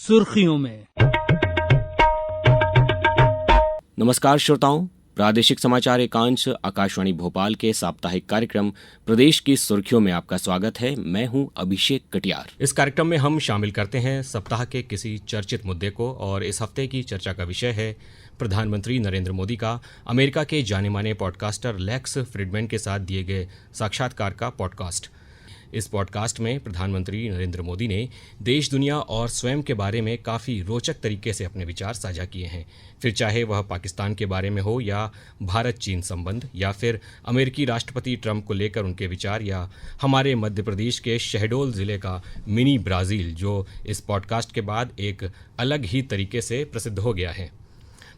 सुर्खियों में। नमस्कार श्रोताओं, प्रादेशिक समाचार एकांश आकाशवाणी भोपाल के साप्ताहिक कार्यक्रम प्रदेश की सुर्खियों में आपका स्वागत है। मैं हूं अभिषेक कटियार। इस कार्यक्रम में हम शामिल करते हैं सप्ताह के किसी चर्चित मुद्दे को और इस हफ्ते की चर्चा का विषय है प्रधानमंत्री नरेंद्र मोदी का अमेरिका के जाने माने पॉडकास्टर लेक्स फ्रिडमैन के साथ दिए गए साक्षात्कार का पॉडकास्ट। इस पॉडकास्ट में प्रधानमंत्री नरेंद्र मोदी ने देश, दुनिया और स्वयं के बारे में काफ़ी रोचक तरीके से अपने विचार साझा किए हैं। फिर चाहे वह पाकिस्तान के बारे में हो या भारत चीन संबंध या फिर अमेरिकी राष्ट्रपति ट्रंप को लेकर उनके विचार या हमारे मध्य प्रदेश के शहडोल ज़िले का मिनी ब्राज़ील, जो इस पॉडकास्ट के बाद एक अलग ही तरीके से प्रसिद्ध हो गया है।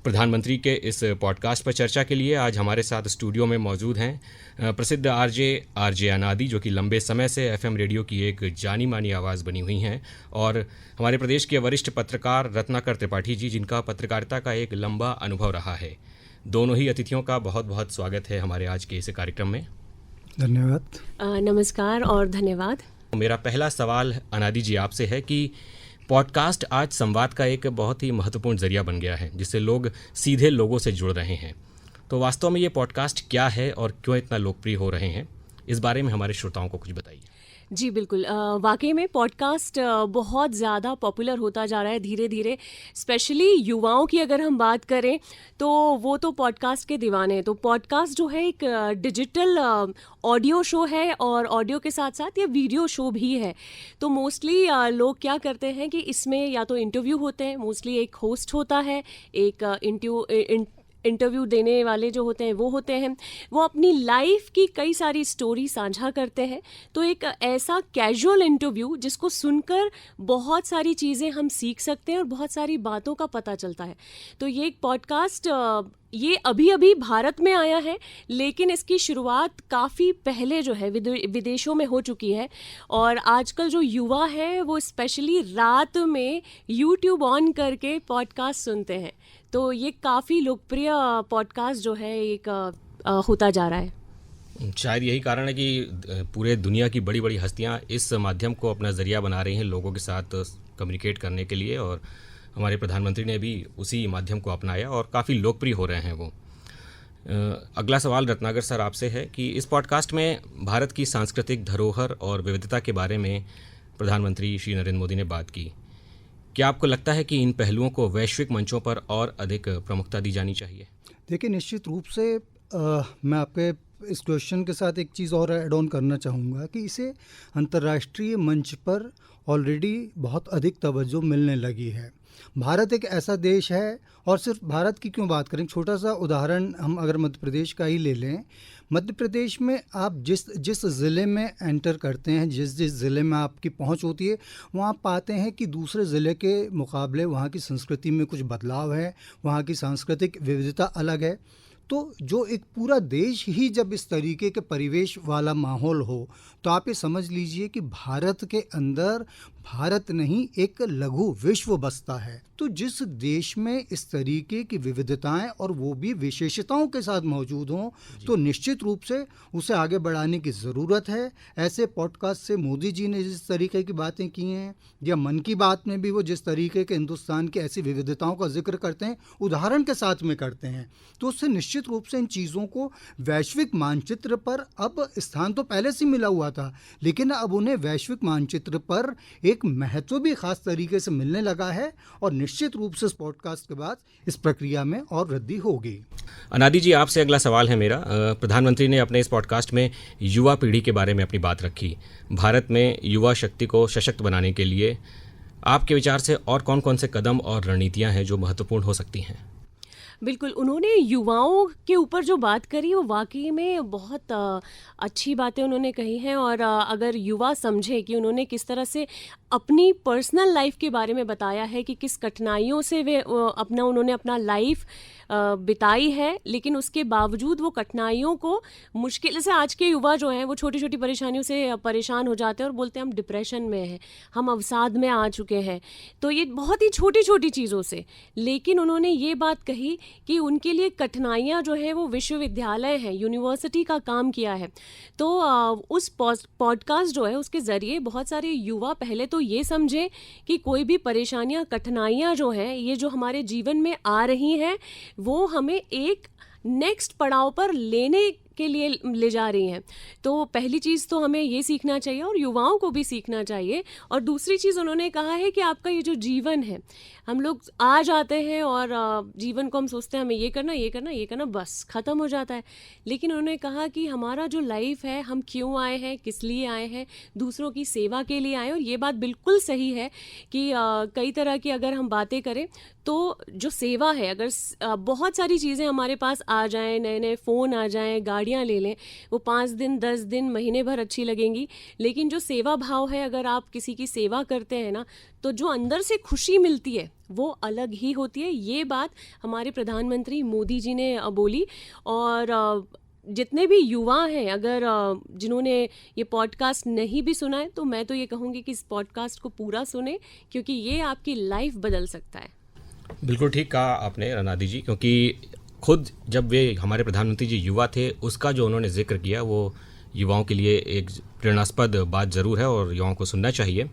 प्रधानमंत्री के इस पॉडकास्ट पर चर्चा के लिए आज हमारे साथ स्टूडियो में मौजूद हैं प्रसिद्ध आरजे अनादि, जो कि लंबे समय से एफएम रेडियो की एक जानी मानी आवाज़ बनी हुई हैं, और हमारे प्रदेश के वरिष्ठ पत्रकार रत्नाकर त्रिपाठी जी, जिनका पत्रकारिता का एक लंबा अनुभव रहा है। दोनों ही अतिथियों का बहुत बहुत स्वागत है हमारे आज के इस कार्यक्रम में। धन्यवाद। नमस्कार और धन्यवाद। मेरा पहला सवाल अनादि जी आपसे है कि पॉडकास्ट आज संवाद का एक बहुत ही महत्वपूर्ण जरिया बन गया है, जिससे लोग सीधे लोगों से जुड़ रहे हैं। तो वास्तव में ये पॉडकास्ट क्या है और क्यों इतना लोकप्रिय हो रहे हैं, इस बारे में हमारे श्रोताओं को कुछ बताइए। जी बिल्कुल, वाकई में पॉडकास्ट बहुत ज़्यादा पॉपुलर होता जा रहा है धीरे धीरे। स्पेशली युवाओं की अगर हम बात करें तो वो तो पॉडकास्ट के दीवाने हैं। तो पॉडकास्ट जो है एक डिजिटल ऑडियो शो है और ऑडियो के साथ साथ ये वीडियो शो भी है। तो मोस्टली लोग क्या करते हैं कि इसमें या तो इंटरव्यू होते हैं, मोस्टली एक होस्ट होता है, एक इंटरव्यू देने वाले जो होते हैं वो होते हैं, वो अपनी लाइफ की कई सारी स्टोरी साझा करते हैं। तो एक ऐसा कैजुअल इंटरव्यू जिसको सुनकर बहुत सारी चीज़ें हम सीख सकते हैं और बहुत सारी बातों का पता चलता है। तो ये एक पॉडकास्ट ये अभी अभी भारत में आया है, लेकिन इसकी शुरुआत काफ़ी पहले जो है विदेशों में हो चुकी है। और आजकल जो युवा है वो स्पेशली रात में यूट्यूब ऑन करके पॉडकास्ट सुनते हैं। तो ये काफ़ी लोकप्रिय पॉडकास्ट जो है एक होता जा रहा है। शायद यही कारण है कि पूरे दुनिया की बड़ी बड़ी हस्तियां इस माध्यम को अपना ज़रिया बना रही हैं लोगों के साथ कम्युनिकेट करने के लिए, और हमारे प्रधानमंत्री ने भी उसी माध्यम को अपनाया और काफ़ी लोकप्रिय हो रहे हैं वो। अगला सवाल रत्नाकर सर आपसे है कि इस पॉडकास्ट में भारत की सांस्कृतिक धरोहर और विविधता के बारे में प्रधानमंत्री श्री नरेंद्र मोदी ने बात की। क्या आपको लगता है कि इन पहलुओं को वैश्विक मंचों पर और अधिक प्रमुखता दी जानी चाहिए? देखिए, निश्चित रूप से मैं आपके इस क्वेश्चन के साथ एक चीज़ और ऐड ऑन करना चाहूँगा कि इसे अंतर्राष्ट्रीय मंच पर ऑलरेडी बहुत अधिक तवज्जो मिलने लगी है। भारत एक ऐसा देश है, और सिर्फ भारत की क्यों बात करें, छोटा सा उदाहरण हम अगर मध्य प्रदेश का ही ले लें। मध्य प्रदेश में आप जिस ज़िले में एंटर करते हैं, जिस ज़िले में आपकी पहुंच होती है, वहाँ आप पाते हैं कि दूसरे ज़िले के मुकाबले वहाँ की संस्कृति में कुछ बदलाव है, वहाँ की सांस्कृतिक विविधता अलग है। तो जो एक पूरा देश ही जब इस तरीके के परिवेश वाला माहौल हो, तो आप ये समझ लीजिए कि भारत के अंदर भारत नहीं एक लघु विश्व बसता है। तो जिस देश में इस तरीके की विविधताएं और वो भी विशेषताओं के साथ मौजूद हों, तो निश्चित रूप से उसे आगे बढ़ाने की ज़रूरत है। ऐसे पॉडकास्ट से मोदी जी ने जिस तरीके की बातें की हैं, या मन की बात में भी वो जिस तरीके के हिंदुस्तान की ऐसी विविधताओं का जिक्र करते हैं, उदाहरण के साथ में करते हैं, तो उससे निश्चित रूप से इन चीज़ों को वैश्विक मानचित्र पर अब स्थान तो पहले से मिला हुआ था, लेकिन अब उन्हें वैश्विक मानचित्र पर एक महत्व भी खास तरीके से मिलने लगा है। और निश्चित रूप से इस पॉडकास्ट के बाद इस प्रक्रिया में और वृद्धि होगी। अनादि जी, आपसे अगला सवाल है मेरा। प्रधानमंत्री ने अपने इस पॉडकास्ट में युवा पीढ़ी के बारे में अपनी बात रखी। भारत में युवा शक्ति को सशक्त बनाने के लिए आपके विचार से और कौन कौन से कदम और रणनीतियां हैं जो महत्वपूर्ण हो सकती हैं? बिल्कुल, उन्होंने युवाओं के ऊपर जो बात करी वो वाकई में बहुत अच्छी बातें उन्होंने कही हैं। और अगर युवा समझे कि उन्होंने किस तरह से अपनी पर्सनल लाइफ के बारे में बताया है कि किस कठिनाइयों से उन्होंने अपना लाइफ बिताई है, लेकिन उसके बावजूद वो कठिनाइयों को मुश्किल से, आज के युवा जो हैं वो छोटी छोटी परेशानियों से परेशान हो जाते हैं और बोलते हैं हम डिप्रेशन में हैं, हम अवसाद में आ चुके हैं। तो ये बहुत ही छोटी छोटी चीज़ों से, लेकिन उन्होंने ये बात कही कि उनके लिए कठिनाइयाँ जो है वो विश्वविद्यालय हैं, यूनिवर्सिटी का काम किया है। तो उस पॉडकास्ट जो है उसके ज़रिए बहुत सारे युवा पहले तो तो ये समझें कि कोई भी परेशानियां, कठिनाइयां जो हैं, ये जो हमारे जीवन में आ रही हैं, वो हमें एक नेक्स्ट पड़ाव पर लेने के लिए ले जा रही हैं। तो पहली चीज़ तो हमें ये सीखना चाहिए और युवाओं को भी सीखना चाहिए। और दूसरी चीज़ उन्होंने कहा है कि आपका ये जो जीवन है, हम लोग आ जाते हैं और जीवन को हम सोचते हैं हमें ये करना, ये करना, ये करना, बस ख़त्म हो जाता है। लेकिन उन्होंने कहा कि हमारा जो लाइफ है, हम क्यों आए हैं, किस लिए आए हैं, दूसरों की सेवा के लिए आए हैं। और ये बात बिल्कुल सही है कि कई तरह की अगर हम बातें करें तो जो सेवा है, अगर बहुत सारी चीज़ें हमारे पास आ जाएं, नए नए फ़ोन आ जाएं, गाड़ियाँ ले लें, वो 5 दिन, 10 दिन, महीने भर अच्छी लगेंगी, लेकिन जो सेवा भाव है, अगर आप किसी की सेवा करते हैं ना, तो जो अंदर से खुशी मिलती है वो अलग ही होती है। ये बात हमारे प्रधानमंत्री मोदी जी ने बोली। और जितने भी युवा हैं, अगर जिन्होंने ये पॉडकास्ट नहीं भी सुना है, तो मैं तो ये कहूँगी कि इस पॉडकास्ट को पूरा सुने, क्योंकि ये आपकी लाइफ बदल सकता है। बिल्कुल ठीक कहा आपने रनादी जी, क्योंकि खुद जब वे हमारे प्रधानमंत्री जी युवा थे, उसका जो उन्होंने जिक्र किया वो युवाओं के लिए एक प्रेरणास्पद बात ज़रूर है और युवाओं को सुनना चाहिए।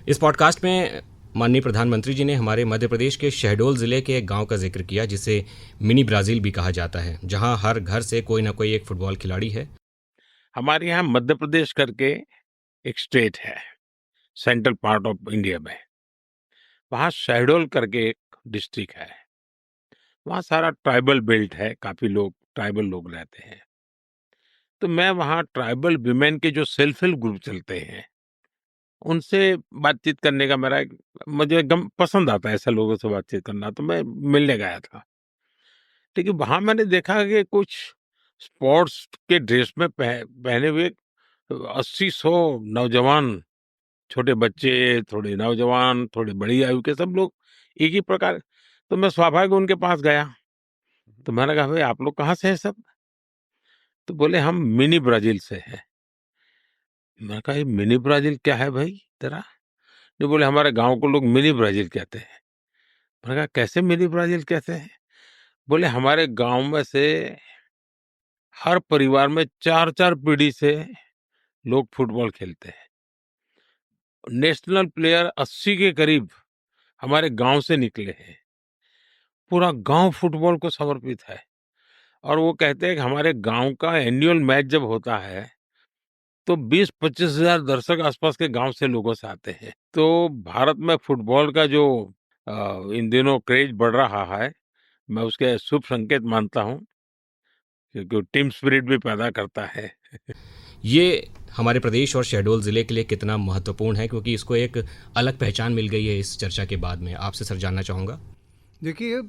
इस पॉडकास्ट में माननीय प्रधानमंत्री जी ने हमारे मध्य प्रदेश के शहडोल ज़िले के एक गांव का जिक्र किया, जिसे मिनी ब्राज़ील भी कहा जाता है, जहां हर घर से कोई ना कोई एक फुटबॉल खिलाड़ी है। हमारे यहाँ मध्य प्रदेश करके एक स्टेट है सेंट्रल पार्ट ऑफ इंडिया में। वहाँ शहडोल करके एक डिस्ट्रिक्ट है। वहाँ सारा ट्राइबल बेल्ट है, काफी लोग ट्राइबल लोग रहते हैं। तो मैं वहाँ ट्राइबल विमेन के जो सेल्फ हेल्प ग्रुप चलते हैं, उनसे बातचीत करने का मुझे एकदम पसंद आता है ऐसे लोगों से बातचीत करना। तो मैं मिलने गया था, लेकिन वहां मैंने देखा कि कुछ स्पोर्ट्स के ड्रेस में पहने हुए 80-100 नौजवान, छोटे बच्चे, थोड़े नौजवान, थोड़ी बड़ी आयु के सब लोग एक ही प्रकार। तो मैं स्वाभाविक उनके पास गया। तो मैंने कहा, भाई आप लोग कहाँ से हैं सब? तो बोले हम मिनी ब्राजील से हैं। मैंने कहा, ये मिनी ब्राजील क्या है भाई तेरा? नहीं, बोले हमारे गांव को लोग मिनी ब्राजील कहते हैं। मैंने कहा, कैसे मिनी ब्राजील कहते हैं? बोले हमारे गांव में से हर परिवार में 4-4 पीढ़ी से लोग फुटबॉल खेलते हैं। नेशनल प्लेयर 80 के करीब हमारे गांव से निकले हैं। पूरा गांव फुटबॉल को समर्पित है। और वो कहते हैं कि हमारे गांव का एनुअल मैच जब होता है तो 20-25 हजार दर्शक आसपास के गांव से लोगों से आते हैं। तो भारत में फुटबॉल का जो इन दिनों क्रेज बढ़ रहा है, मैं उसके शुभ संकेत मानता हूं, क्योंकि टीम स्पिरिट भी पैदा करता है। ये हमारे प्रदेश और शहडोल ज़िले के लिए कितना महत्वपूर्ण है, क्योंकि इसको एक अलग पहचान मिल गई है इस चर्चा के बाद में। आपसे सर जानना चाहूँगा। देखिए,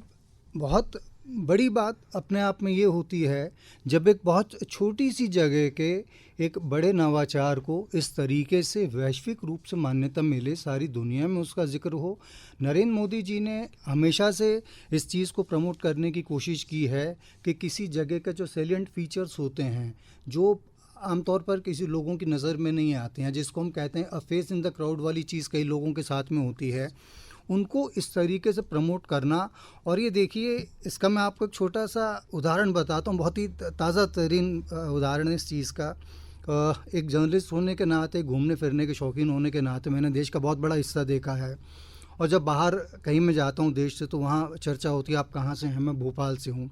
बहुत बड़ी बात अपने आप में ये होती है जब एक बहुत छोटी सी जगह के एक बड़े नवाचार को इस तरीके से वैश्विक रूप से मान्यता मिले, सारी दुनिया में उसका जिक्र हो। नरेंद्र मोदी जी ने हमेशा से इस चीज़ को प्रमोट करने की कोशिश की है कि किसी जगह के जो सैलिएंट फीचर्स होते हैं, जो आमतौर पर किसी लोगों की नज़र में नहीं आते हैं, जिसको हम कहते हैं अ फेस इन द क्राउड वाली चीज़ कई लोगों के साथ में होती है, उनको इस तरीके से प्रमोट करना। और ये देखिए, इसका मैं आपको एक छोटा सा उदाहरण बताता हूँ, बहुत ही ताज़ा तरीन उदाहरण है इस चीज़ का। एक जर्नलिस्ट होने के नाते, घूमने फिरने के शौकीन होने के नाते मैंने देश का बहुत बड़ा हिस्सा देखा है। और जब बाहर कहीं मैं जाता हूँ देश से, तो वहाँ चर्चा होती है, आप कहाँ से हैं? मैं भोपाल से हूँ।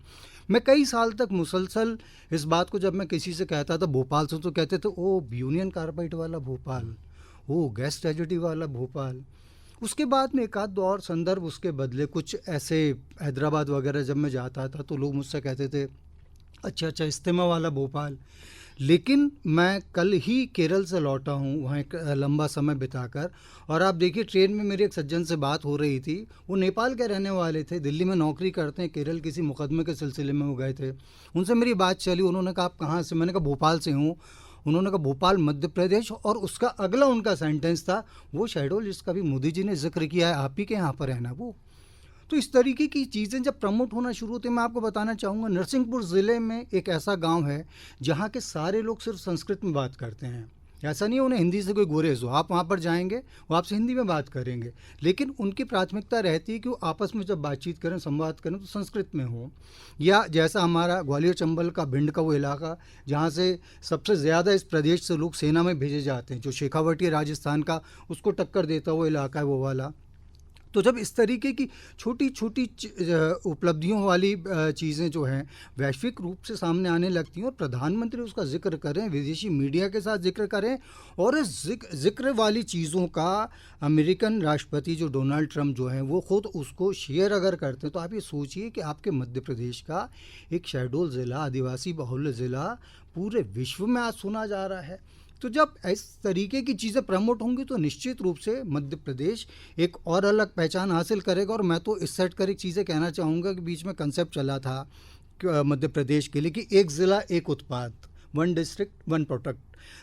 मैं कई साल तक मुसलसल इस बात को जब मैं किसी से कहता था भोपाल से, तो कहते थे ओ यूनियन कार्बाइड वाला भोपाल, ओ गैस ट्रेजेडी वाला भोपाल। उसके बाद में एक आध दो और संदर्भ उसके बदले, कुछ ऐसे हैदराबाद वगैरह जब मैं जाता था तो लोग मुझसे कहते थे अच्छा अच्छा इस्तेमा वाला भोपाल। लेकिन मैं कल ही केरल से लौटा हूँ, वहाँ एक लंबा समय बिताकर। और आप देखिए, ट्रेन में मेरी एक सज्जन से बात हो रही थी, वो नेपाल के रहने वाले थे, दिल्ली में नौकरी करते हैं, केरल किसी मुकदमे के सिलसिले में वो गए थे। उनसे मेरी बात चली, उन्होंने कहा आप कहाँ से? मैंने कहा भोपाल से हूँ। उन्होंने कहा भोपाल मध्य प्रदेश, और उसका अगला उनका सेंटेंस था वो शहडोल जिसका भी मोदी जी ने जिक्र किया है, आप ही के यहाँ पर है ना वो। तो इस तरीके की चीज़ें जब प्रमोट होना शुरू होती है, मैं आपको बताना चाहूँगा, नरसिंहपुर ज़िले में एक ऐसा गांव है जहाँ के सारे लोग सिर्फ संस्कृत में बात करते हैं। ऐसा नहीं है उन्हें हिंदी से कोई गुरेज हो, आप वहाँ पर जाएंगे वो आपसे हिंदी में बात करेंगे, लेकिन उनकी प्राथमिकता रहती है कि वो आपस में जब बातचीत करें, संवाद करें तो संस्कृत में हो। या जैसा हमारा ग्वालियर चंबल का भिंड का वो इलाका जहाँ से सबसे ज़्यादा इस प्रदेश से लोग सेना में भेजे जाते हैं, जो शेखावटी राजस्थान का उसको टक्कर देता वो इलाका है वो वाला। तो जब इस तरीके की छोटी छोटी उपलब्धियों वाली चीज़ें जो हैं वैश्विक रूप से सामने आने लगती हैं और प्रधानमंत्री उसका जिक्र करें, विदेशी मीडिया के साथ जिक्र करें, और इस जिक्र वाली चीज़ों का अमेरिकन राष्ट्रपति जो डोनाल्ड ट्रंप जो हैं वो ख़ुद उसको शेयर अगर करते हैं, तो आप ये सोचिए कि आपके मध्य प्रदेश का एक शहडोल ज़िला, आदिवासी बहुल्य ज़िला पूरे विश्व में आज सुना जा रहा है। तो जब इस तरीके की चीज़ें प्रमोट होंगी तो निश्चित रूप से मध्य प्रदेश एक और अलग पहचान हासिल करेगा। और मैं तो इस सेट कर एक चीज़ें कहना चाहूँगा कि बीच में कंसेप्ट चला था मध्य प्रदेश के लिए कि एक ज़िला एक उत्पाद, 1 डिस्ट्रिक्ट 1 प्रोडक्ट,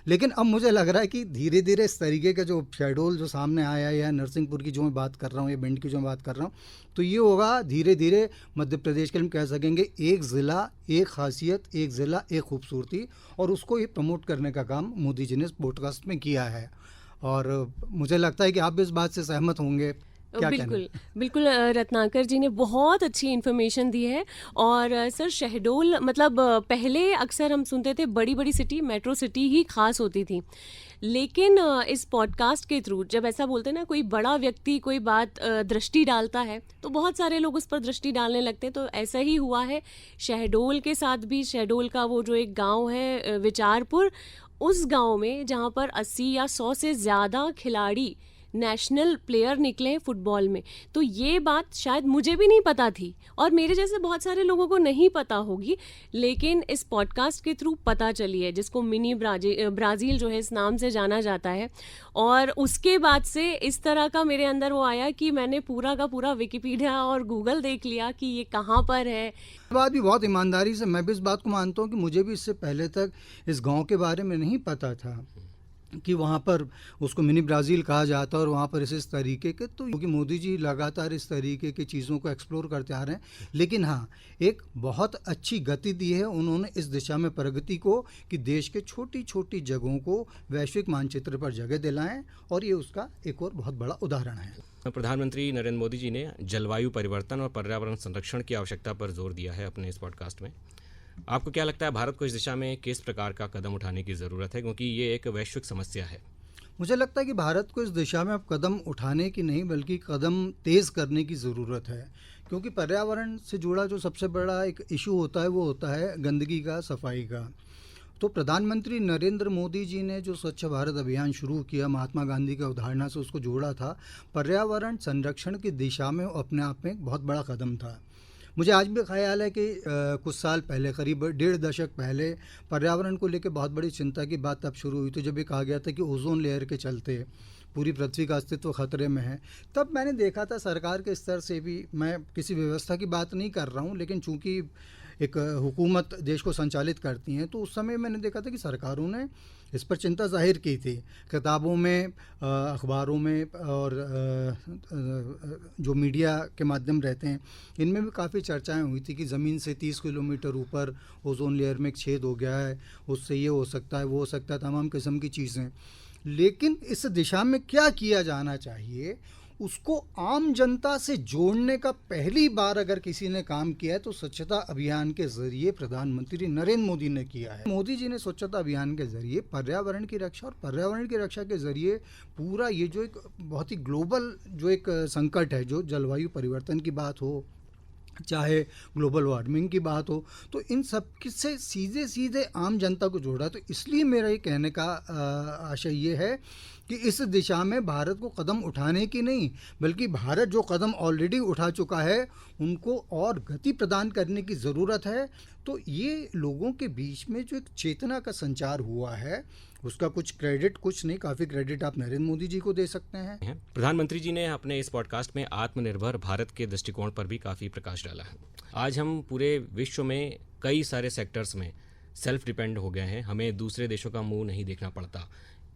लेकिन अब मुझे लग रहा है कि धीरे धीरे इस तरीके का जो शेड्यूल जो सामने आया है, या नरसिंहपुर की जो मैं बात कर रहा हूँ या भिंड की जो मैं बात कर रहा हूँ, तो ये होगा धीरे धीरे मध्य प्रदेश के लिए हम कह सकेंगे एक ज़िला एक खासियत, एक ज़िला एक खूबसूरती, और उसको ये प्रमोट करने का काम मोदी जी ने इस पॉडकास्ट में किया है। और मुझे लगता है कि आप भी इस बात से सहमत होंगे। क्या कहना बिल्कुल है? बिल्कुल रत्नाकर जी ने बहुत अच्छी इन्फॉर्मेशन दी है। और सर शहडोल मतलब पहले अक्सर हम सुनते थे बड़ी बड़ी सिटी, मेट्रो सिटी ही खास होती थी, लेकिन इस पॉडकास्ट के थ्रू जब ऐसा बोलते हैं ना, कोई बड़ा व्यक्ति कोई बात दृष्टि डालता है तो बहुत सारे लोग उस पर दृष्टि डालने लगते हैं। तो ऐसा ही हुआ है शहडोल के साथ भी। शहडोल का वो जो एक गांव है विचारपुर, उस गांव में जहां पर 80 या 100 से ज़्यादा खिलाड़ी नेशनल प्लेयर निकले फुटबॉल में, तो ये बात शायद मुझे भी नहीं पता थी और मेरे जैसे बहुत सारे लोगों को नहीं पता होगी, लेकिन इस पॉडकास्ट के थ्रू पता चली है, जिसको मिनी ब्राज़ील जो है इस नाम से जाना जाता है। और उसके बाद से इस तरह का मेरे अंदर वो आया कि मैंने पूरा का पूरा विकिपीडिया और गूगल देख लिया कि ये कहाँ पर है। बात भी बहुत ईमानदारी से मैं भी इस बात को मानता हूँ कि मुझे भी इससे पहले तक इस गांव के बारे में नहीं पता था कि वहाँ पर उसको मिनी ब्राज़ील कहा जाता है और वहाँ पर इस तरीके के, तो क्योंकि मोदी जी लगातार इस तरीके की चीज़ों को एक्सप्लोर करते आ रहे हैं। लेकिन हाँ, एक बहुत अच्छी गति दी है उन्होंने इस दिशा में प्रगति को कि देश के छोटी छोटी जगहों को वैश्विक मानचित्र पर जगह दिलाएं, और ये उसका एक और बहुत बड़ा उदाहरण है। प्रधानमंत्री नरेंद्र मोदी जी ने जलवायु परिवर्तन और पर्यावरण संरक्षण की आवश्यकता पर जोर दिया है अपने इस पॉडकास्ट में। आपको क्या लगता है भारत को इस दिशा में किस प्रकार का कदम उठाने की ज़रूरत है, क्योंकि ये एक वैश्विक समस्या है? मुझे लगता है कि भारत को इस दिशा में अब कदम उठाने की नहीं बल्कि कदम तेज़ करने की ज़रूरत है, क्योंकि पर्यावरण से जुड़ा जो सबसे बड़ा एक इशू होता है वो होता है गंदगी का, सफाई का। तो प्रधानमंत्री नरेंद्र मोदी जी ने जो स्वच्छ भारत अभियान शुरू किया, महात्मा गांधी के अवधारणा से उसको जोड़ा था, पर्यावरण संरक्षण की दिशा में अपने आप में एक बहुत बड़ा कदम था। मुझे आज भी ख्याल है कि कुछ साल पहले, करीब 1.5 दशक पहले, पर्यावरण को लेकर बहुत बड़ी चिंता की बात तब शुरू हुई थी जब ये कहा गया था कि ओजोन लेयर के चलते पूरी पृथ्वी का अस्तित्व खतरे में है। तब मैंने देखा था सरकार के स्तर से भी, मैं किसी व्यवस्था की बात नहीं कर रहा हूँ, लेकिन चूँकि एक हुकूमत देश को संचालित करती हैं, तो उस समय मैंने देखा था कि सरकारों ने इस पर चिंता जाहिर की थी। किताबों में, अखबारों में और जो मीडिया के माध्यम रहते हैं, इनमें भी काफ़ी चर्चाएं हुई थी कि ज़मीन से 30 किलोमीटर ऊपर ओजोन लेयर में एक छेद हो गया है, उससे ये हो सकता है, वो हो सकता है, तमाम किस्म की चीज़ें। लेकिन इस दिशा में क्या किया जाना चाहिए, उसको आम जनता से जोड़ने का पहली बार अगर किसी ने काम किया है तो स्वच्छता अभियान के जरिए प्रधानमंत्री नरेंद्र मोदी ने किया है। मोदी जी ने स्वच्छता अभियान के जरिए पर्यावरण की रक्षा, और पर्यावरण की रक्षा के जरिए पूरा ये जो एक बहुत ही ग्लोबल जो एक संकट है, जो जलवायु परिवर्तन की बात हो, चाहे ग्लोबल वार्मिंग की बात हो, तो इन सब से सीधे सीधे आम जनता को जोड़ा। तो इसलिए मेरा ये कहने का आशय ये है कि इस दिशा में भारत को कदम उठाने की नहीं, बल्कि भारत जो कदम ऑलरेडी उठा चुका है उनको और गति प्रदान करने की ज़रूरत है। तो ये लोगों के बीच में जो एक चेतना का संचार हुआ है, उसका कुछ क्रेडिट, कुछ नहीं, काफ़ी क्रेडिट आप नरेंद्र मोदी जी को दे सकते हैं। प्रधानमंत्री जी ने अपने इस पॉडकास्ट में आत्मनिर्भर भारत के दृष्टिकोण पर भी काफ़ी प्रकाश डाला है। आज हम पूरे विश्व में कई सारे सेक्टर्स में सेल्फ डिपेंड हो गए हैं, हमें दूसरे देशों का मुंह नहीं देखना पड़ता।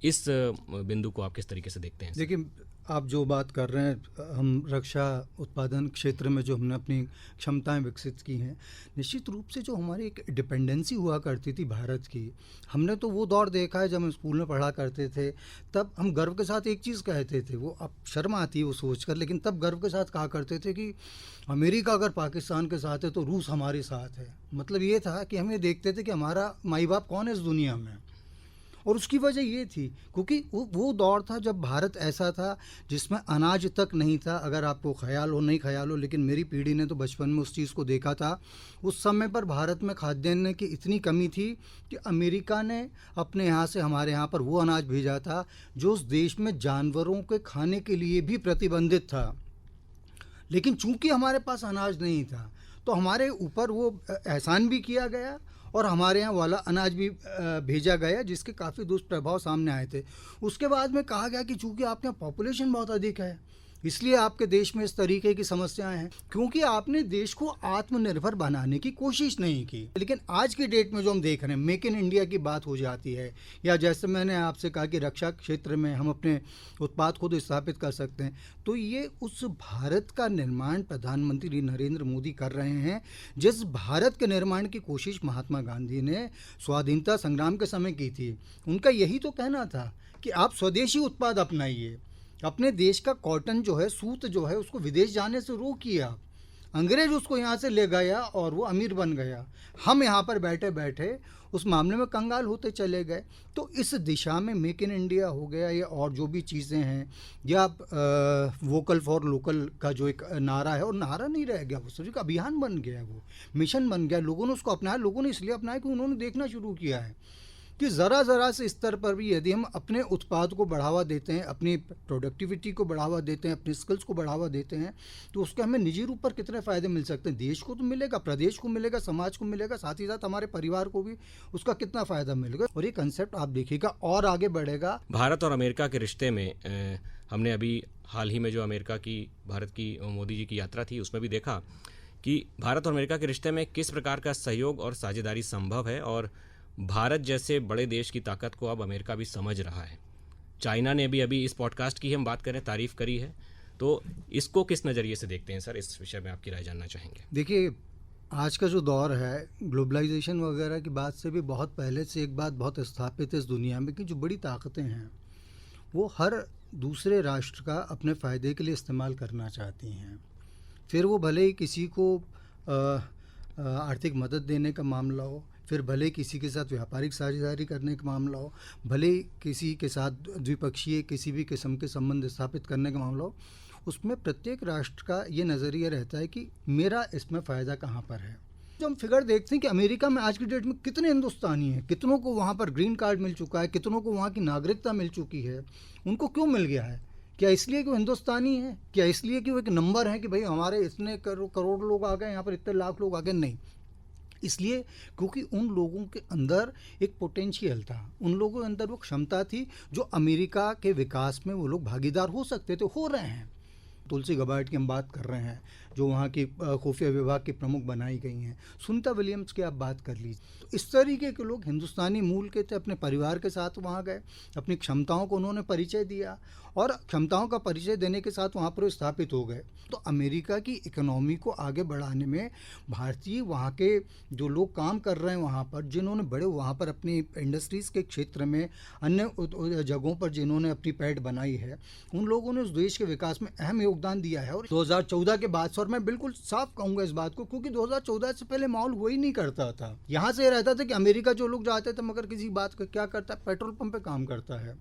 इस बिंदु को आप किस तरीके से देखते हैं? देखिए, आप जो बात कर रहे हैं, हम रक्षा उत्पादन क्षेत्र में जो हमने अपनी क्षमताएं विकसित की हैं, निश्चित रूप से जो हमारी एक डिपेंडेंसी हुआ करती थी भारत की, हमने तो वो दौर देखा है जब हम स्कूल में पढ़ा करते थे। तब हम गर्व के साथ एक चीज़ कहते थे, वो अब शर्म आती है वो सोचकर, लेकिन तब गर्व के साथ कहा करते थे कि अमेरिका अगर पाकिस्तान के साथ है तो रूस हमारे साथ है। मतलब ये था कि हम ये देखते थे कि हमारा माई बाप कौन है इस दुनिया में। और उसकी वजह ये थी क्योंकि वो दौर था जब भारत ऐसा था जिसमें अनाज तक नहीं था। अगर आपको ख्याल हो, नहीं ख्याल हो, लेकिन मेरी पीढ़ी ने तो बचपन में उस चीज़ को देखा था। उस समय पर भारत में खाद्यान्न की इतनी कमी थी कि अमेरिका ने अपने यहाँ से हमारे यहाँ पर वो अनाज भेजा था जो उस देश में जानवरों के खाने के लिए भी प्रतिबंधित था। लेकिन चूंकि हमारे पास अनाज नहीं था तो हमारे ऊपर वो एहसान भी किया गया और हमारे यहाँ वाला अनाज भी भेजा गया, जिसके काफ़ी दुष्प्रभाव सामने आए थे। उसके बाद में कहा गया कि चूंकि आपके यहाँ पॉपुलेशन बहुत अधिक है इसलिए आपके देश में इस तरीके की समस्याएं हैं, क्योंकि आपने देश को आत्मनिर्भर बनाने की कोशिश नहीं की। लेकिन आज की डेट में जो हम देख रहे हैं, मेक इन इंडिया की बात हो जाती है, या जैसे मैंने आपसे कहा कि रक्षा क्षेत्र में हम अपने उत्पाद खुद स्थापित कर सकते हैं, तो ये उस भारत का निर्माण प्रधानमंत्री नरेंद्र मोदी कर रहे हैं जिस भारत के निर्माण की कोशिश महात्मा गांधी ने स्वाधीनता संग्राम के समय की थी। उनका यही तो कहना था कि आप स्वदेशी उत्पाद अपनाइए, अपने देश का कॉटन जो है, सूत जो है, उसको विदेश जाने से रोकिए आप। अंग्रेज उसको यहाँ से ले गया और वो अमीर बन गया। हम यहाँ पर बैठे बैठे उस मामले में कंगाल होते चले गए। तो इस दिशा में मेक इन इंडिया हो गया या और जो भी चीज़ें हैं, या वोकल फॉर लोकल का जो एक नारा है, और नारा नहीं रह गया, वो सिर्फ एक अभियान बन गया, वो मिशन बन गया। लोगों ने उसको अपनाया। लोगों ने इसलिए अपनाया कि उन्होंने देखना शुरू किया है कि ज़रा से स्तर पर भी यदि हम अपने उत्पाद को बढ़ावा देते हैं, अपनी प्रोडक्टिविटी को बढ़ावा देते हैं, अपनी स्किल्स को बढ़ावा देते हैं, तो उसके हमें निजी रूप पर कितने फ़ायदे मिल सकते हैं। देश को तो मिलेगा, प्रदेश को मिलेगा, समाज को मिलेगा, साथ ही साथ हमारे परिवार को भी उसका कितना फ़ायदा मिलेगा। और ये कंसेप्ट आप देखिएगा और आगे बढ़ेगा। भारत और अमेरिका के रिश्ते में हमने अभी हाल ही में जो अमेरिका की भारत की मोदी जी की यात्रा थी उसमें भी देखा कि भारत और अमेरिका के रिश्ते में किस प्रकार का सहयोग और साझेदारी संभव है, और भारत जैसे बड़े देश की ताकत को अब अमेरिका भी समझ रहा है। चाइना ने भी अभी इस पॉडकास्ट की हम बात करें तारीफ करी है, तो इसको किस नज़रिए से देखते हैं सर? इस विषय में आपकी राय जानना चाहेंगे। देखिए, आज का जो दौर है ग्लोबलाइजेशन वगैरह की बात से भी बहुत पहले से एक बात बहुत स्थापित है इस दुनिया में कि जो बड़ी ताकतें हैं वो हर दूसरे राष्ट्र का अपने फ़ायदे के लिए इस्तेमाल करना चाहती हैं। फिर वो भले ही किसी को आर्थिक मदद देने का मामला हो, फिर भले किसी के साथ व्यापारिक साझेदारी करने का मामला हो, भले किसी के साथ द्विपक्षीय किसी भी किस्म के संबंध स्थापित करने का मामला हो, उसमें प्रत्येक राष्ट्र का ये नज़रिया रहता है कि मेरा इसमें फ़ायदा कहाँ पर है। जो हम फिगर देखते हैं कि अमेरिका में आज की डेट में कितने हिंदुस्तानी हैं, कितनों को वहाँ पर ग्रीन कार्ड मिल चुका है, कितनों को वहाँ की नागरिकता मिल चुकी है। उनको क्यों मिल गया है? क्या इसलिए कि वो हिंदुस्तानी है? क्या इसलिए कि वो एक नंबर है कि भाई हमारे इतने करोड़ लोग आ गए, यहाँ पर इतने लाख लोग आ गए? नहीं, इसलिए क्योंकि उन लोगों के अंदर एक पोटेंशियल था, उन लोगों के अंदर वो क्षमता थी जो अमेरिका के विकास में वो लोग भागीदार हो सकते थे, हो रहे हैं। तुलसी गबार्ड की हम बात कर रहे हैं जो वहाँ की खुफिया विभाग की प्रमुख बनाई गई हैं। सुनीता विलियम्स की आप बात कर लीजिए। तो इस तरीके के लोग हिंदुस्तानी मूल के थे, अपने परिवार के साथ वहाँ गए, अपनी क्षमताओं को उन्होंने परिचय दिया और क्षमताओं का परिचय देने के साथ वहाँ पर स्थापित हो गए। तो अमेरिका की इकोनॉमी को आगे बढ़ाने में भारतीय वहाँ के जो लोग काम कर रहे हैं वहाँ पर, जिन्होंने बड़े वहाँ पर अपनी इंडस्ट्रीज़ के क्षेत्र में अन्य जगहों पर जिन्होंने अपनी पैठ बनाई है, उन लोगों ने उस देश के विकास में अहम योगदान दिया है। और 2014 के बाद, और मैं बिल्कुल साफ कहूँगा इस बात को, क्योंकि 2014 से पहले माहौल हुआ ही नहीं करता था। यहाँ से रहता था कि अमेरिका जो लोग जाते थे मगर किसी बात का क्या करता है, पेट्रोल पंप पे काम करता है,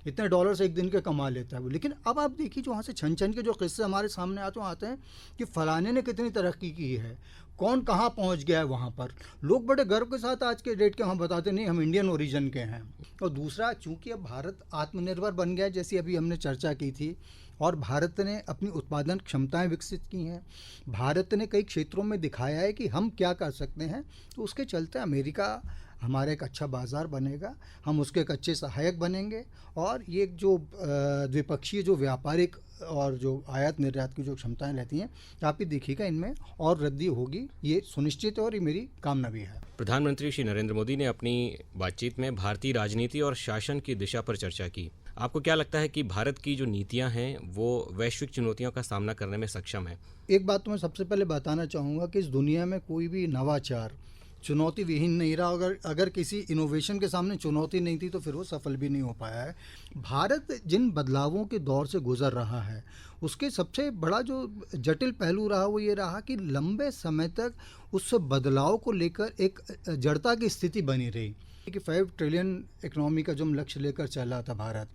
इतने डॉलर्स एक दिन के कमा लेता है वो। लेकिन अब आप देखिए जो वहाँ से छन छन के जो किस्से हमारे सामने आते हैं कि फलाने ने कितनी तरक्की की है, कौन कहाँ पहुँच गया है वहाँ पर। लोग बड़े गर्व के साथ आज के डेट के वहाँ बताते नहीं हम इंडियन ओरिजिन के हैं। और दूसरा, चूँकि अब भारत आत्मनिर्भर बन गया जैसी अभी हमने चर्चा की थी, और भारत ने अपनी उत्पादन क्षमताएं विकसित की हैं, भारत ने कई क्षेत्रों में दिखाया है कि हम क्या कर सकते हैं, तो उसके चलते अमेरिका हमारा एक अच्छा बाज़ार बनेगा, हम उसके एक अच्छे सहायक बनेंगे और ये जो द्विपक्षीय जो व्यापारिक और जो आयात निर्यात की जो क्षमताएं रहती हैं, आप ही देखिएगा इनमें और वृद्धि होगी, ये सुनिश्चित है और ये मेरी कामना भी है। प्रधानमंत्री श्री नरेंद्र मोदी ने अपनी बातचीत में भारतीय राजनीति और शासन की दिशा पर चर्चा की। आपको क्या लगता है कि भारत की जो नीतियां हैं वो वैश्विक चुनौतियों का सामना करने में सक्षम है? एक बात तो मैं सबसे पहले बताना चाहूँगा कि इस दुनिया में कोई भी नवाचार चुनौती विहीन नहीं रहा। अगर किसी इनोवेशन के सामने चुनौती नहीं थी तो फिर वो सफल भी नहीं हो पाया है। भारत जिन बदलावों के दौर से गुजर रहा है, उसके सबसे बड़ा जो जटिल पहलू रहा वो ये रहा कि लंबे समय तक उस बदलाव को लेकर एक जड़ता की स्थिति बनी रही कि 5 ट्रिलियन इकोनॉमी का जो हम लक्ष्य लेकर चला था भारत,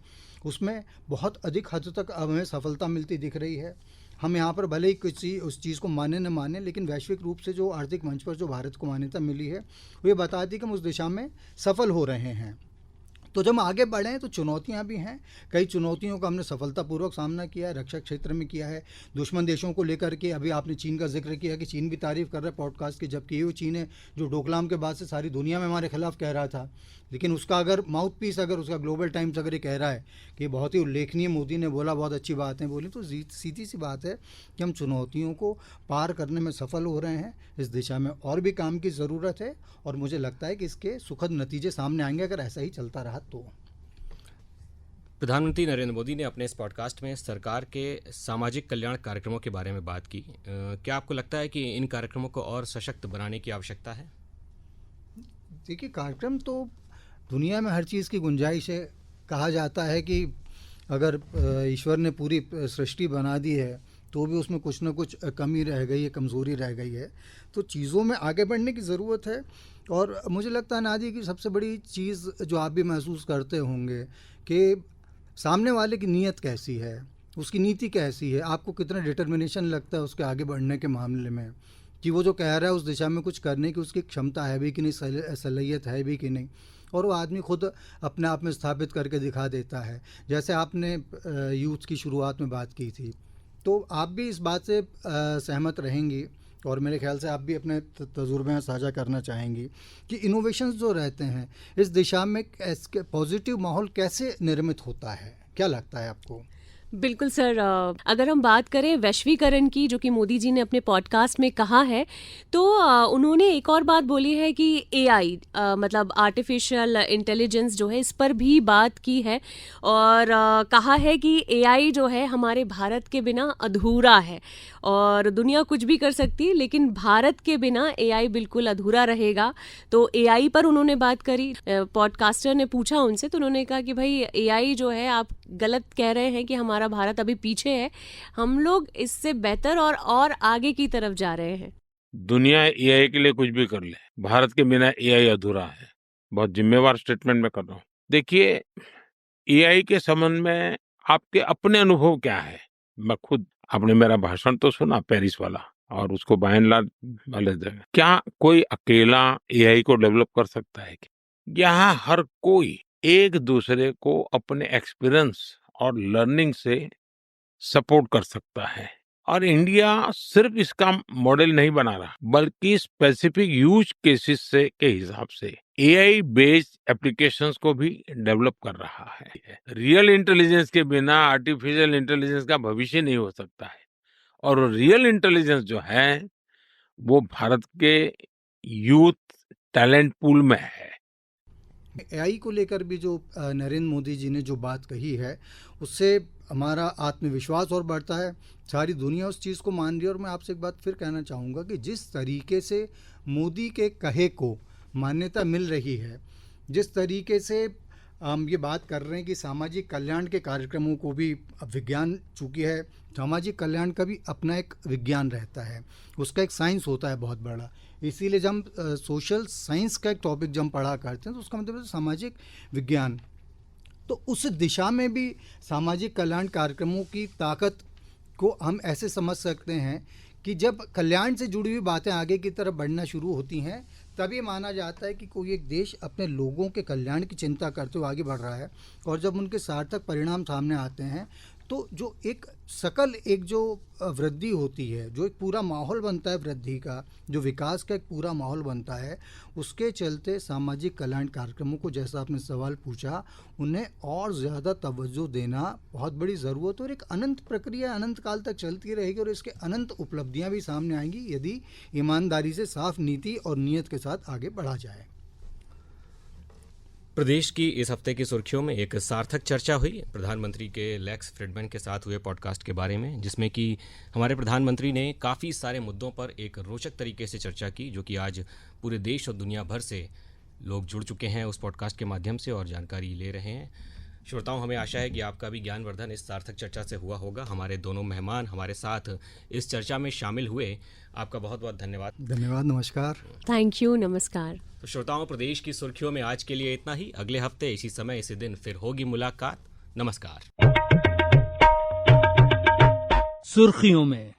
उसमें बहुत अधिक हद तक अब हमें सफलता मिलती दिख रही है। हम यहाँ पर भले ही किसी उस चीज़ को माने न माने, लेकिन वैश्विक रूप से जो आर्थिक मंच पर जो भारत को मान्यता मिली है वो ये बताती है कि हम उस दिशा में सफल हो रहे हैं। तो जब हम आगे बढ़े हैं तो चुनौतियां भी हैं। कई चुनौतियों का हमने सफलतापूर्वक सामना किया है, रक्षा क्षेत्र में किया है, दुश्मन देशों को लेकर के। अभी आपने चीन का जिक्र किया कि चीन भी तारीफ़ कर रहा है पॉडकास्ट की, जबकि ये चीन है जो डोकलाम के बाद से सारी दुनिया में हमारे खिलाफ कह रहा था। लेकिन उसका अगर माउथ पीस, अगर उसका ग्लोबल टाइम्स अगर ये कह रहा है कि बहुत ही उल्लेखनीय, मोदी ने बोला, बहुत अच्छी बातें बोली, तो सीधी सी बात है कि हम चुनौतियों को पार करने में सफल हो रहे हैं। इस दिशा में और भी काम की ज़रूरत है और मुझे लगता है कि इसके सुखद नतीजे सामने आएंगे अगर ऐसा ही चलता रहा तो। प्रधानमंत्री नरेंद्र मोदी ने अपने इस पॉडकास्ट में सरकार के सामाजिक कल्याण कार्यक्रमों के बारे में बात की। क्या आपको लगता है कि इन कार्यक्रमों को और सशक्त बनाने की आवश्यकता है? देखिए, कार्यक्रम तो दुनिया में हर चीज़ की गुंजाइश है। कहा जाता है कि अगर ईश्वर ने पूरी सृष्टि बना दी है तो भी उसमें कुछ ना कुछ कमी रह गई है, कमज़ोरी रह गई है। तो चीज़ों में आगे बढ़ने की ज़रूरत है। और मुझे लगता है नादी कि सबसे बड़ी चीज़ जो आप भी महसूस करते होंगे कि सामने वाले की नीयत कैसी है, उसकी नीति कैसी है, आपको कितना डिटर्मिनेशन लगता है उसके आगे बढ़ने के मामले में, कि वो जो कह रहा है उस दिशा में कुछ करने की उसकी क्षमता है भी कि नहीं, सलाहियत है भी कि नहीं, और वो आदमी खुद अपने आप में स्थापित करके दिखा देता है। जैसे आपने यूथ की शुरुआत में बात की थी, तो आप भी इस बात से सहमत रहेंगी और मेरे ख्याल से आप भी अपने तजुर्बे साझा करना चाहेंगी कि इनोवेशंस जो रहते हैं इस दिशा में पॉजिटिव माहौल कैसे निर्मित होता है, क्या लगता है आपको? बिल्कुल सर, अगर हम बात करें वैश्वीकरण की, जो कि मोदी जी ने अपने पॉडकास्ट में कहा है, तो उन्होंने एक और बात बोली है कि एआई मतलब आर्टिफिशियल इंटेलिजेंस जो है, इस पर भी बात की है और कहा है कि एआई जो है हमारे भारत के बिना अधूरा है और दुनिया कुछ भी कर सकती है लेकिन भारत के बिना एआई बिल्कुल अधूरा रहेगा। तो एआई पर उन्होंने बात करी। पॉडकास्टर ने पूछा उनसे तो उन्होंने कहा कि भाई एआई जो है, आप गलत कह रहे हैं कि हमारा भारत अभी पीछे है, हम लोग इससे बेहतर और आगे की तरफ जा रहे हैं। दुनिया एआई के लिए कुछ भी कर ले, भारत के बिना एआई अधूरा है। बहुत जिम्मेवार स्टेटमेंट मैं कर रहा हूँ। देखिए, एआई के संबंध में आपके अपने अनुभव क्या है? मैं खुद, आपने मेरा भाषण तो सुना पेरिस वाला और उसको बाय एंड लार्ज वाले जगह, क्या कोई अकेला एआई को डेवलप कर सकता है क्या? यहाँ हर कोई एक दूसरे को अपने एक्सपीरियंस और लर्निंग से सपोर्ट कर सकता है और इंडिया सिर्फ इसका मॉडल नहीं बना रहा बल्कि स्पेसिफिक यूज केसेस से के हिसाब से एआई बेस्ड एप्लीकेशंस को भी डेवलप कर रहा है। रियल इंटेलिजेंस के बिना आर्टिफिशियल इंटेलिजेंस का भविष्य नहीं हो सकता है और रियल इंटेलिजेंस जो है वो भारत के यूथ टैलेंट पूल में है। एआई को लेकर भी जो नरेंद्र मोदी जी ने जो बात कही है, उससे हमारा आत्मविश्वास और बढ़ता है। सारी दुनिया उस चीज़ को मान रही है और मैं आपसे एक बात फिर कहना चाहूँगा कि जिस तरीके से मोदी के कहे को मान्यता मिल रही है, जिस तरीके से हम ये बात कर रहे हैं कि सामाजिक कल्याण के कार्यक्रमों को भी, अब विज्ञान चूँकि है, सामाजिक कल्याण का भी अपना एक विज्ञान रहता है, उसका एक साइंस होता है बहुत बड़ा। इसीलिए जब हम सोशल साइंस का एक टॉपिक जब हम पढ़ा करते हैं तो उसका मतलब है सामाजिक विज्ञान। तो उस दिशा में भी सामाजिक कल्याण कार्यक्रमों की ताकत को हम ऐसे समझ सकते हैं कि जब कल्याण से जुड़ी हुई बातें आगे की तरफ बढ़ना शुरू होती हैं, तभी माना जाता है कि कोई एक देश अपने लोगों के कल्याण की चिंता करते हुए आगे बढ़ रहा है। और जब उनके सार्थक परिणाम सामने आते हैं तो जो एक सकल एक जो वृद्धि होती है, जो एक पूरा माहौल बनता है वृद्धि का, जो विकास का एक पूरा माहौल बनता है, उसके चलते सामाजिक कल्याण कार्यक्रमों को, जैसा आपने सवाल पूछा, उन्हें और ज़्यादा तवज्जो देना बहुत बड़ी ज़रूरत है। और एक अनंत प्रक्रिया अनंत काल तक चलती रहेगी और इसके अनंत उपलब्धियां भी सामने आएंगी यदि ईमानदारी से, साफ नीति और नीयत के साथ आगे बढ़ा जाए। प्रदेश की इस हफ्ते की सुर्खियों में एक सार्थक चर्चा हुई प्रधानमंत्री के लेक्स फ्रिडमैन के साथ हुए पॉडकास्ट के बारे में, जिसमें कि हमारे प्रधानमंत्री ने काफ़ी सारे मुद्दों पर एक रोचक तरीके से चर्चा की, जो कि आज पूरे देश और दुनिया भर से लोग जुड़ चुके हैं उस पॉडकास्ट के माध्यम से और जानकारी ले रहे हैं। श्रोताओं, हमें आशा है कि आपका भी ज्ञानवर्धन इस सार्थक चर्चा से हुआ होगा। हमारे दोनों मेहमान हमारे साथ इस चर्चा में शामिल हुए, आपका बहुत बहुत धन्यवाद। धन्यवाद, नमस्कार। थैंक यू, नमस्कार। तो श्रोताओं, प्रदेश की सुर्खियों में आज के लिए इतना ही। अगले हफ्ते इसी समय इसी दिन फिर होगी मुलाकात। नमस्कार। सुर्खियों में